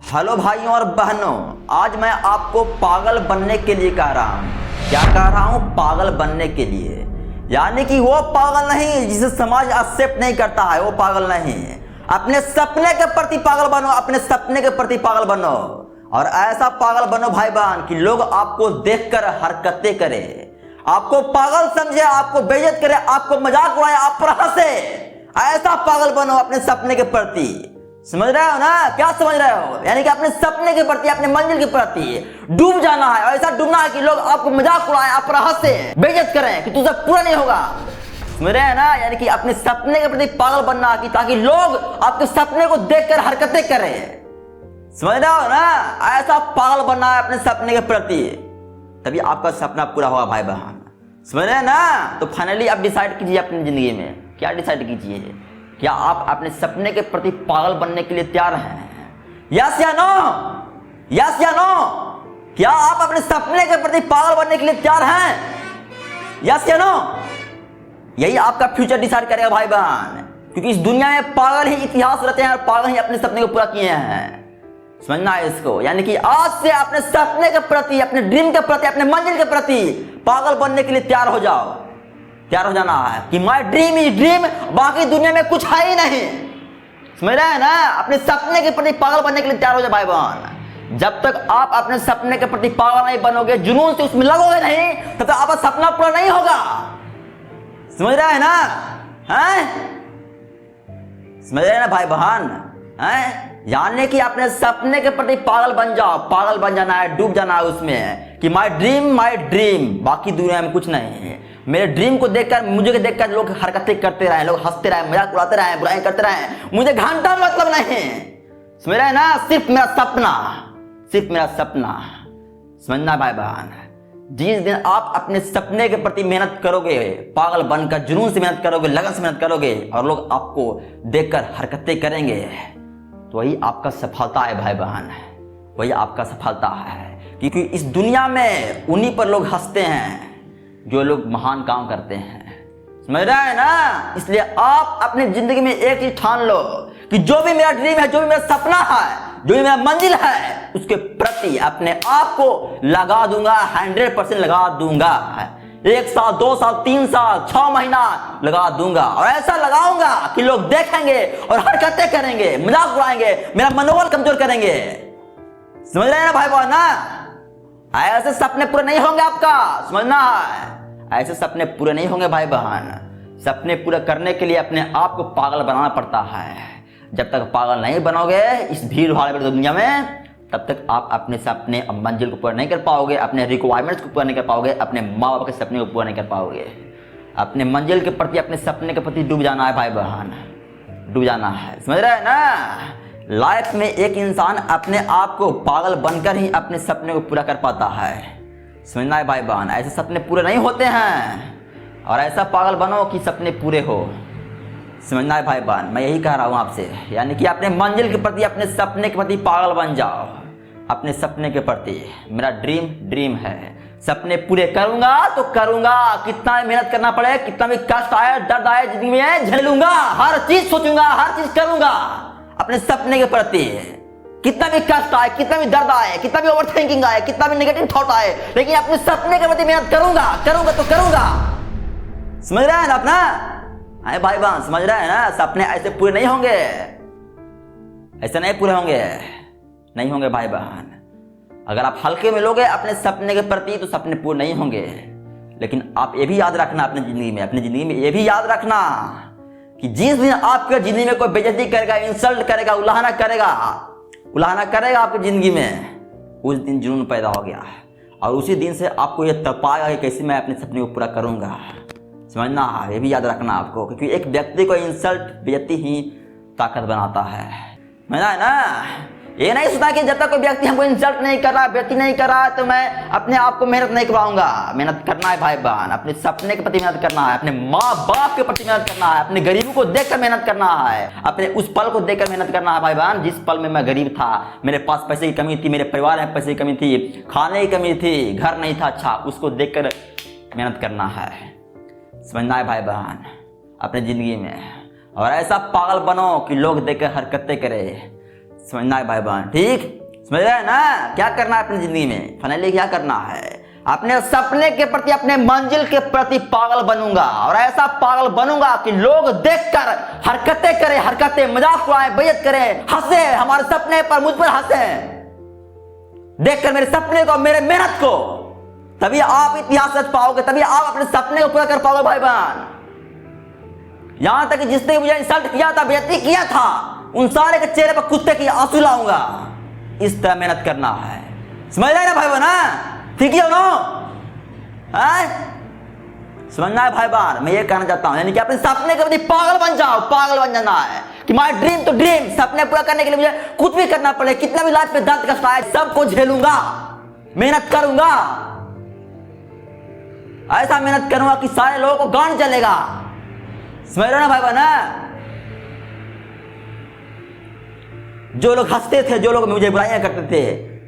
Hello भाइयों और बहनों, आज मैं आपको पागल बनने के लिए कह रहा हूँ। क्या कह रहा हूँ? पागल बनने के लिए। यानी कि वो पागल नहीं जिसे समाज एक्सेप्ट नहीं करता है, वो पागल नहीं। अपने सपने के प्रति पागल बनो, अपने सपने के प्रति पागल बनो और ऐसा पागल बनो भाई बहन कि लोग आपको देखकर हरकतें करें, आपको पागल समझे, आपको बेइज्जत करे, आपको मजाक उड़ाए, आप पर हंसे। ऐसा पागल बनो अपने सपने के प्रति। समझ रहे हो ना? क्या समझ रहे हो? यानी कि अपने सपने के प्रति, अपने मंजिल के प्रति डूब जाना है और ऐसा डूबना है कि लोग आपको मजाक उड़ाएं, आप पर हंसे, बेइज्जत करें कि तुझसे पूरा नहीं होगा। समझ रहे हैं ना? यानी कि अपने सपने के प्रति पागल बनना कि ताकि लोग आपके सपने को देखकर हरकतें करें। समझ रहे हो ना? ऐसा पागल बनना है अपने सपने के प्रति, तभी आपका सपना पूरा होगा भाई बहन। समझ रहे हैं ना? तो फाइनली आप डिसाइड कीजिए अपनी जिंदगी में, क्या डिसाइड कीजिए? क्या आप अपने सपने के प्रति पागल बनने के लिए तैयार हैं? यस या नो? यस या नो? क्या आप अपने सपने के प्रति पागल बनने के लिए तैयार हैं? यस या नो? यही आपका फ्यूचर डिसाइड करेगा भाई बहन, क्योंकि इस दुनिया में पागल ही इतिहास रहते हैं और पागल ही अपने सपने को पूरा किए हैं। समझना है इसको। यानी कि आज से अपने सपने के प्रति, अपने ड्रीम के प्रति, अपने मंजिल के प्रति पागल बनने के लिए तैयार हो जाओ। तैयार हो जाना है कि माय ड्रीम इज ड्रीम, बाकी दुनिया में कुछ है ही नहीं। समझ रहे हैं ना? अपने सपने के प्रति पागल बनने के लिए तैयार हो जाए भाई बहन। जब तक आप अपने सपने के प्रति पागल नहीं बनोगे, जुनून से उसमें लगोगे नहीं, तब तक आपका सपना पूरा नहीं होगा। समझ रहे हैं ना? हैं? समझ रहे हैं ना भाई बहन? हैं? यानी कि अपने सपने के प्रति पागल बन जाओ। पागल बन जाना है, डूब जाना है उसमें कि माय ड्रीम, बाकी दुनिया में कुछ नहीं है। मेरे ड्रीम को देखकर, मुझे देखकर लोग हरकतें करते रहे, लोग हंसते रहे, मजाक उड़ाते रहे, बुराई करते रहे, मुझे घंटा मतलब नहीं। समझ रहे हैं ना? सिर्फ मेरा सपना, सिर्फ मेरा सपना। समझना भाई बहन, जिस दिन आप अपने सपने के प्रति मेहनत करोगे, पागल बनकर जुनून से मेहनत करोगे, लगन से मेहनत करोगे और लोग आपको देखकर हरकतें करेंगे, तो वही आपका सफलता है भाई बहन, वही आपका सफलता है। क्योंकि इस दुनिया में उन्हीं पर लोग हंसते हैं जो लोग महान काम करते हैं। समझ रहे हैं ना? इसलिए आप अपनी जिंदगी में एक चीज ठान लो कि जो भी मेरा ड्रीम है, जो भी मेरा सपना है, जो भी मेरा मंजिल है, उसके प्रति अपने आप को लगा दूंगा, 100% लगा दूंगा। 1 साल, 2 साल, 3 साल, 6 महीना लगा दूंगा और ऐसा लगाऊंगा कि लोग देखेंगे और हरकतें करेंगे, मजाक उड़ाएंगे, मेरा मनोबल कमजोर करेंगे। समझ रहे हैं ना भाई बहन? ना ऐसे सपने पूरे नहीं होंगे आपका। समझना है, ऐसे सपने पूरे नहीं होंगे भाई बहन। सपने पूरे करने के लिए अपने आप को पागल बनाना पड़ता है। जब तक पागल नहीं बनोगे इस भीड़ भाड़ वाली दुनिया में, तब तक आप अपने सपने और मंजिल को पूरा नहीं कर पाओगे, अपने रिक्वायरमेंट्स को पूरा नहीं कर पाओगे, अपने माँ बाप के सपने को पूरा नहीं कर पाओगे। अपने मंजिल के प्रति, अपने सपने के प्रति डूब जाना है भाई बहन, डूब जाना है। समझ रहे हैं ना? लाइफ में एक इंसान अपने आप को पागल बनकर ही अपने सपने को पूरा कर पाता है। समझना है भाई बहन, ऐसे सपने पूरे नहीं होते हैं और ऐसा पागल बनो कि सपने पूरे हो। समझना है भाई बहन, मैं यही कह रहा हूँ आपसे। यानी कि अपने मंजिल के प्रति, अपने सपने के प्रति पागल बन जाओ। अपने सपने के प्रति, मेरा ड्रीम है, सपने पूरे करूंगा तो करूंगा, कितना मेहनत करना पड़े, कितना भी कष्ट आए, दर्द आए, जिंदगी में झेलूंगा, हर चीज सोचूंगा, हर चीज करूंगा अपने सपने के प्रति। कितना भी कष्ट आए, कितना भी दर्द आए, कितना भी ओवरथिंकिंग आए, कितना भी नेगेटिव थॉट आए, लेकिन अपने सपने के प्रति मेहनत करूंगा तो करूंगा। समझ रहे हैं ना अपना? अरे भाई बहन, समझ रहे हैं ना? सपने ऐसे पूरे नहीं होंगे, ऐसे नहीं पूरे होंगे, नहीं होंगे भाई बहन। अगर आप हल्के में लोगे अपने सपने के प्रति तो सपने पूरे नहीं होंगे। लेकिन आप ये भी याद रखना अपनी जिंदगी में ये भी याद रखना कि जिस दिन आपके जिंदगी में कोई बेइज्जती करेगा, इंसल्ट करेगा, उलाहना करेगा आपकी जिंदगी में, उस दिन जुनून पैदा हो गया और उसी दिन से आपको ये तपाएगा कि कैसे मैं अपने सपने को पूरा करूंगा। समझना है, ये भी याद रखना आपको, क्योंकि एक व्यक्ति को इंसल्ट, बेइज्जती ही ताकत बनाता है। समझना है ना? ये नहीं सोचना कि जब तक कोई व्यक्ति हमको इंसल्ट नहीं कर रहा, बेइज्जती नहीं कर रहा, तो मैं अपने आप को मेहनत नहीं करवाऊंगा। मेहनत करना है भाई बहन, अपने सपने के प्रति मेहनत करना है, अपने माँ बाप के प्रति मेहनत करना है, अपने गरीबों को देखकर मेहनत करना है, अपने उस पल को देखकर मेहनत करना है भाई बहन जिस पल में मैं गरीब था, मेरे पास पैसे की कमी थी, मेरे परिवार में पैसे की कमी थी, खाने की कमी थी, घर नहीं था अच्छा, उसको देखकर मेहनत करना है। समझना है भाई बहन अपने जिंदगी में, और ऐसा पागल बनो कि लोग देखकर हरकतें करें। समझना है भाई बहन, ठीक समझ रहे हैं ना। क्या करना है अपनी जिंदगी में, फाइनली क्या करना है, अपने सपने के प्रति, अपने मंजिल के प्रति पागल बनूंगा, और ऐसा पागल बनूंगा कि लोग देखकर हरकतें करें, हरकतें मजाक उड़ाएं, बेइज्जत करें, हंसे हमारे सपने पर, मुझ पर हंसे, देखकर मेरे सपने को, मेरे मेहनत को। तभी आप इतिहास रच पाओगे, तभी आप अपने सपने को पूरा कर पाओगे भाई बहन। यहां तक कि जिसने मुझे इंसल्ट किया था, बेइज्जती किया था, उन सारे के चेहरे पर कुत्ते की आंसू लाऊंगा। इस तरह मेहनत करना है, समझ रहे ना भाई बहन, ठीक है ना, समझना है भाई बहन। मैं ये कहना चाहता हूं, यानी कि अपने सपने के प्रति पागल बन जाओ, पागल बन जाना है कि माय ड्रीम तो ड्रीम, सपने पूरा करने के लिए मुझे कुछ भी करना पड़े, कितना भी लाइफ में दर्द कष्ट आए, सबको झेलूंगा, मेहनत करूंगा, ऐसा मेहनत करूंगा कि सारे लोगों को गांड चलेगा, समझ रहे ना भाई बहन। जो लोग हंसते थे, जो लोग मुझे बुराइयां करते थे,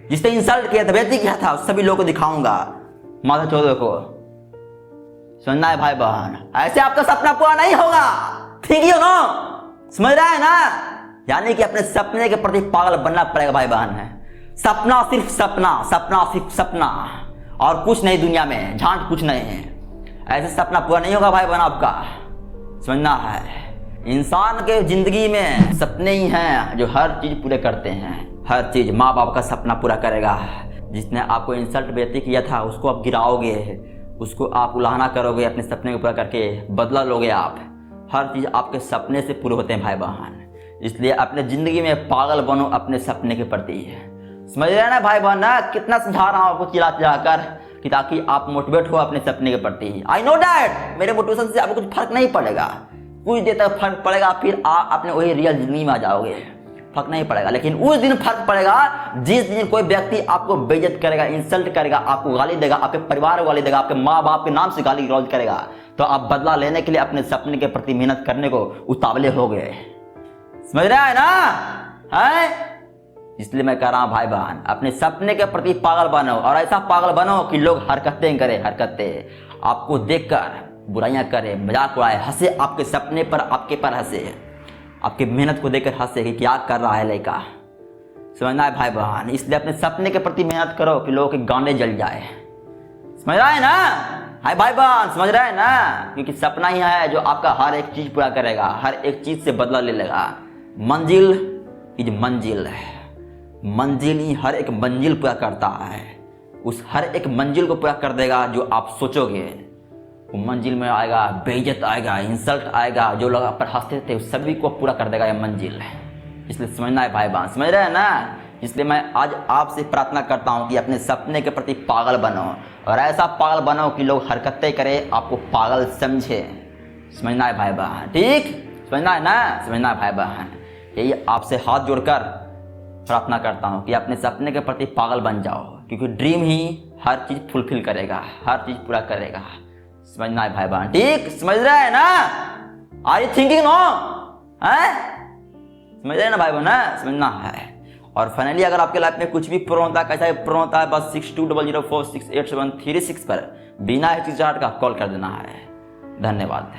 जिसने इंसल्ट किया था, बेइज्जती किया था, सभी लोगों को दिखाऊंगा माथा चौधरी को, सुनना है भाई बहन। ऐसे आपका सपना पूरा नहीं होगा, ठीक है ना, समझ रहा है ना। यानी कि अपने सपने के प्रति पागल बनना पड़ेगा भाई बहन है। सपना सिर्फ सपना, सपना सिर्फ सपना, और कुछ नहीं दुनिया में, झांझ कुछ नहीं है। ऐसे सपना पूरा नहीं होगा भाई बहन आपका, समझना है। इंसान के जिंदगी में सपने ही हैं जो हर चीज पूरे करते हैं, हर चीज। माँ बाप का सपना पूरा करेगा, जिसने आपको इंसल्ट बेइज्जती किया था उसको आप गिराओगे, उसको आप उलाहना करोगे, अपने सपने को पूरा करके बदला लोगे आप। हर चीज आपके सपने से पूरे होते हैं भाई बहन, इसलिए अपने जिंदगी में पागल बनो अपने सपने के प्रति, समझ रहे हैं ना भाई बहन ना। कितना समझा रहा हूँ आपको चिल्ला चिल्ला कर कि ताकि आप मोटिवेट हो अपने सपने के प्रति। आई नो डैट मेरे मोटिवेशन से आपको कुछ फर्क नहीं पड़ेगा, कुछ देर तक फर्क पड़ेगा, फिर आप अपने वही रियल जिंदगी में आ जाओगे, फर्क नहीं पड़ेगा। लेकिन उस दिन फर्क पड़ेगा जिस दिन कोई व्यक्ति आपको बेइज्जत करेगा, इंसल्ट करेगा, आपको गाली देगा, आपके परिवार को गाली देगा, आपके माँ बाप के नाम से गाली गलौज करेगा, तो आप बदला लेने के लिए अपने सपने के प्रति मेहनत करने को उतावले हो गए, समझ रहा है ना, है। इसलिए मैं कह रहा हूं भाई बहन, अपने सपने के प्रति पागल बनो, और ऐसा पागल बनो कि लोग हरकतें करें, हरकतें आपको देखकर बुराइयां करे, मजाक उड़ाए, हंसे आपके सपने पर, आपके पर हंसे, आपकी मेहनत को देखकर हंसे कि क्या कर रहा है लड़का, समझना है भाई बहन। इसलिए अपने सपने के प्रति मेहनत करो कि लोगों के गांडे जल जाए, समझ रहा है ना, हाय भाई बहन, समझ रहा है ना। क्योंकि सपना ही है जो आपका हर एक चीज पूरा करेगा, हर एक चीज से बदला ले लेगा। मंजिल इज मंजिल है, मंजिल ही हर एक मंजिल पूरा करता है, उस हर एक मंजिल को पूरा कर देगा जो आप सोचोगे। वो मंजिल में आएगा, बेइज्जत आएगा, इंसल्ट आएगा, जो लोग आप पर हंसते थे उस सभी को पूरा कर देगा ये मंजिल। इसलिए समझना है भाई बहन, समझ रहे हैं ना। इसलिए मैं आज आपसे प्रार्थना करता हूँ कि अपने सपने के प्रति पागल बनो, और ऐसा पागल बनो कि लोग हरकतें करें, आपको पागल समझे, समझना है भाई बहन, ठीक समझना है ना, समझना है भाई बहन। यही आपसे हाथ जोड़कर प्रार्थना करता हूँ कि अपने सपने के प्रति पागल बन जाओ, क्योंकि ड्रीम ही हर चीज़ फुलफिल करेगा, हर चीज़ पूरा करेगा, समझना है भाई बहन, ठीक समझ रहे हैं ना। आर यू थिंकिंग नो, है समझ रहे हैं ना भाई बहन, समझना है। और फाइनली अगर आपके लाइफ में कुछ भी प्रॉब्लम होता है, कैसा भी प्रॉब्लम होता है, बस 6200468736 पर बिना हिचकिचाहट का कॉल कर देना है। धन्यवाद।